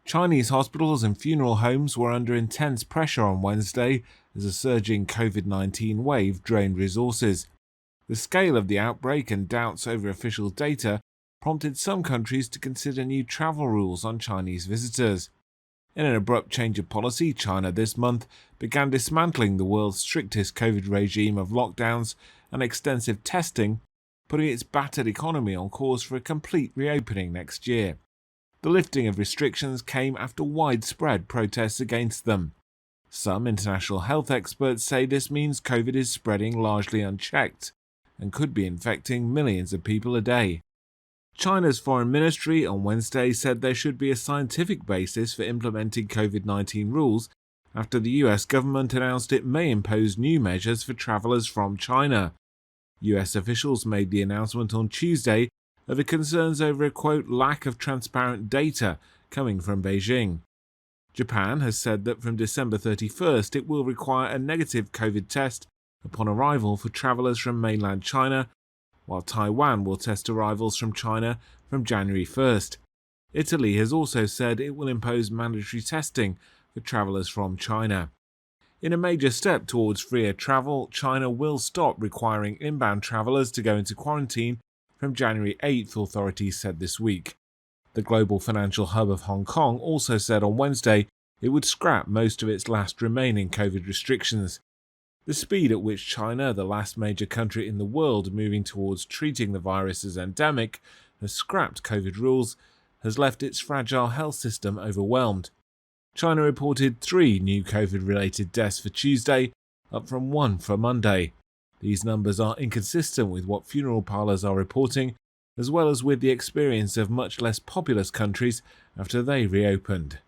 Chinese hospitals and funeral homes were under intense pressure on Wednesday as a surging COVID-19 wave drained resources. The scale of the outbreak and doubts over official data prompted some countries to consider new travel rules on Chinese visitors. In an abrupt change of policy, China this month began dismantling the world's strictest COVID regime of lockdowns and extensive testing, putting its battered economy on course for a complete reopening next year. The lifting of restrictions came after widespread protests against them. Some international health experts say this means COVID is spreading largely unchecked and could be infecting millions of people a day. China's foreign ministry on Wednesday said there should be a scientific basis for implementing COVID-19 rules after the US government announced it may impose new measures for travelers from China. US officials made the announcement on Tuesday over concerns over a, quote, lack of transparent data coming from Beijing. Japan has said that from December 31st it will require a negative COVID test upon arrival for travelers from mainland China, while Taiwan will test arrivals from China from January 1st. Italy has also said it will impose mandatory testing for travelers from China. In a major step towards freer travel, China will stop requiring inbound travelers to go into quarantine from January 8th, authorities said this week. The global financial hub of Hong Kong also said on Wednesday it would scrap most of its last remaining COVID restrictions. The speed at which China, the last major country in the world moving towards treating the virus as endemic, has scrapped COVID rules, has left its fragile health system overwhelmed. China reported 3 new COVID-related deaths for Tuesday, up from 1 for Monday. These numbers are inconsistent with what funeral parlours are reporting, as well as with the experience of much less populous countries after they reopened.